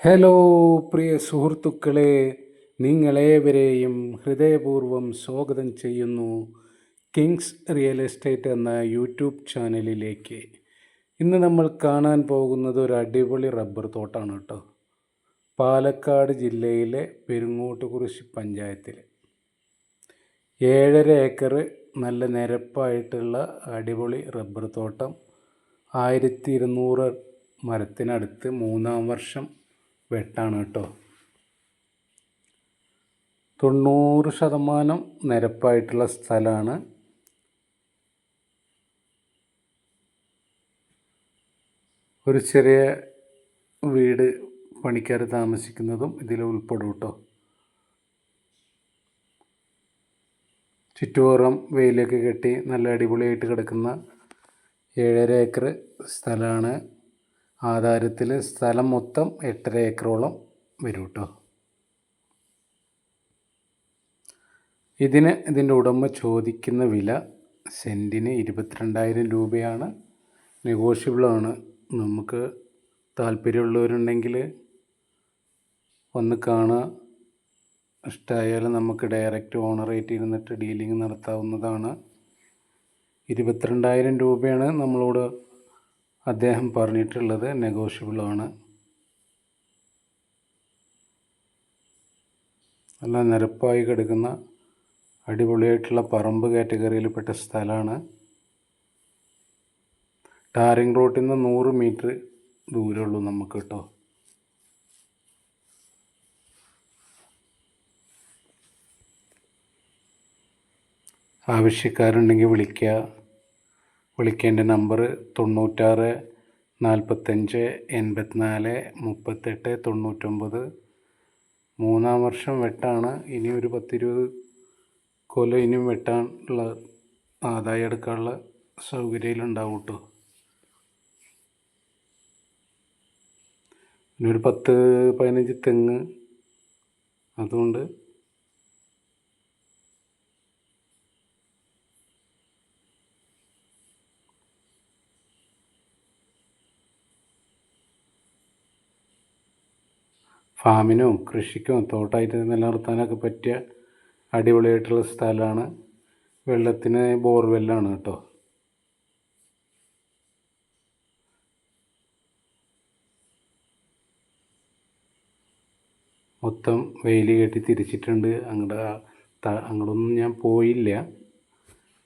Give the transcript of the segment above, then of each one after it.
Hello പ്രിയ സുഹൃത്തുക്കളെ, നിങ്ങളേവരെയും ഹൃദയപൂർവ്വം സ്വാഗതം ചെയ്യുന്നു കിങ്സ് റിയൽ എസ്റ്റേറ്റ് എന്ന യൂട്യൂബ് ചാനലിലേക്ക്. ഇന്ന് നമ്മൾ കാണാൻ പോകുന്നത് ഒരു അടിപൊളി റബ്ബർ തോട്ടമാണ് കേട്ടോ. പാലക്കാട് ജില്ലയിലെ പെരുങ്ങോട്ടുകുറിശി പഞ്ചായത്തിൽ 7.5 ഏക്കർ നല്ല നിരപ്പായിട്ടുള്ള അടിപൊളി റബ്ബർ തോട്ടം. 1200 മരത്തിനടുത്ത് 3-ാം വർഷം വെട്ടാണ് കേട്ടോ. 90% നിരപ്പായിട്ടുള്ള സ്ഥലമാണ്. ഒരു ചെറിയ വീട് പണിക്കാർ താമസിക്കുന്നതും ഇതിൽ ഉൾപ്പെടും കേട്ടോ. ചുറ്റുപുറം വെയിലൊക്കെ കെട്ടി നല്ല അടിപൊളിയായിട്ട് കിടക്കുന്ന 7.5 ഏക്കർ സ്ഥലമാണ്. ആധാരത്തിൽ സ്ഥലം മൊത്തം 8.5 ഏക്കറോളം വരും കേട്ടോ. ഇതിൻ്റെ ഉടമ ചോദിക്കുന്ന വില സെൻറ്റിന് 22,000 രൂപയാണ്. നെഗോഷ്യബിളാണ്. നമുക്ക് താല്പര്യമുള്ളവരുണ്ടെങ്കിൽ വന്ന് കാണുക. ഇഷ്ടമായാലും നമുക്ക് ഡയറക്റ്റ് ഓണറായിട്ട് ഇരുന്നിട്ട് ഡീലിംഗ് നടത്താവുന്നതാണ്. 22,000 രൂപയാണ് നമ്മളോട് അദ്ദേഹം പറഞ്ഞിട്ടുള്ളത്. നെഗോഷ്യബിളാണ്. നല്ല നിരപ്പായി കിടക്കുന്ന അടിപൊളിയായിട്ടുള്ള പറമ്പ് കാറ്റഗറിയിൽപ്പെട്ട സ്ഥലമാണ്. ടാറിങ് റോട്ടിൽ നിന്ന് 100 മീറ്റർ ദൂരമുള്ളൂ നമുക്ക് കേട്ടോ. ആവശ്യക്കാരുണ്ടെങ്കിൽ വിളിക്കേണ്ട നമ്പർ 96 45 84 38 99. 3-ാം വർഷം വെട്ടാണ്. ഇനി ഒരു 10-20 കൊല്ലം ഇനിയും വെട്ടാനുള്ള ആദായം എടുക്കാനുള്ള സൗകര്യമുണ്ടാവും കേട്ടോ. പിന്നെ ഒരു 10-15 തെങ്ങ് അതുകൊണ്ട് ഫാമിനും കൃഷിക്കും തോട്ടമായിട്ട് നിലനിർത്താനൊക്കെ പറ്റിയ അടിപൊളിയായിട്ടുള്ള സ്ഥലമാണ്. വെള്ളത്തിന് ബോർവെല്ലാണ് കേട്ടോ. മൊത്തം വെയിൽ കെട്ടി തിരിച്ചിട്ടുണ്ട്. അങ്ങോട്ടൊന്നും ഞാൻ പോയില്ല.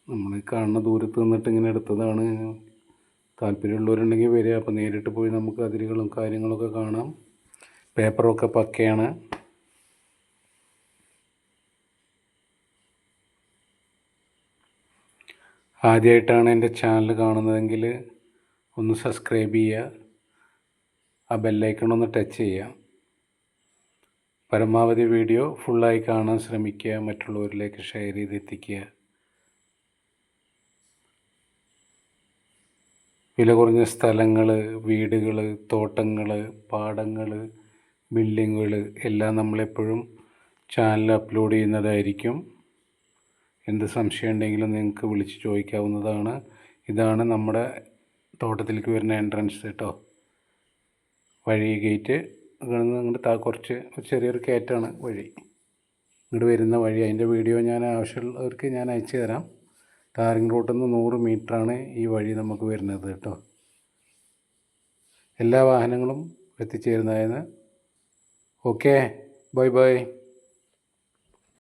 നമ്മൾ കാണുന്ന ദൂരത്ത് നിന്നിട്ട് ഇങ്ങനെ എടുത്തതാണ്. താല്പര്യമുള്ളവരുണ്ടെങ്കിൽ വരിക. അപ്പോൾ നേരിട്ട് പോയി നമുക്ക് അതിരുകളും കാര്യങ്ങളൊക്കെ കാണാം. പേപ്പറൊക്കെ പക്കയാണ്. ആദ്യമായിട്ടാണ് എൻ്റെ ചാനൽ കാണുന്നതെങ്കിൽ ഒന്ന് സബ്സ്ക്രൈബ് ചെയ്യുക. ആ ബെല്ലൈക്കൺ ഒന്ന് ടച്ച് ചെയ്യുക. പരമാവധി വീഡിയോ ഫുള്ളായി കാണാൻ ശ്രമിക്കുക. മറ്റുള്ളവരിലേക്ക് ഷെയർ ചെയ്തെത്തിക്കുക. വില കുറഞ്ഞ സ്ഥലങ്ങൾ, വീടുകൾ, തോട്ടങ്ങൾ, പാടങ്ങൾ, ബിൽഡിങ്ങുകൾ എല്ലാം നമ്മളെപ്പോഴും ചാനൽ അപ്ലോഡ് ചെയ്യുന്നതായിരിക്കും. എന്ത് സംശയം ഉണ്ടെങ്കിലും നിങ്ങൾക്ക് വിളിച്ച് ചോദിക്കാവുന്നതാണ്. ഇതാണ് നമ്മുടെ തോട്ടത്തിലേക്ക് വരുന്ന എൻട്രൻസ് കേട്ടോ. വഴി ഗേറ്റ് ഇങ്ങോട്ട് കുറച്ച് ചെറിയൊരു കയറ്റാണ് വഴി. ഇങ്ങോട്ട് വരുന്ന വഴി അതിൻ്റെ വീഡിയോ ഞാൻ ആവശ്യമുള്ളവർക്ക് ഞാൻ അയച്ചു തരാം. ടാറിങ് റോട്ടിൽ നിന്ന് 100 മീറ്ററാണ് ഈ വഴി നമുക്ക് വരുന്നത് കേട്ടോ. എല്ലാ വാഹനങ്ങളും എത്തിച്ചേരുന്നതായിരുന്നു. Okay, bye bye.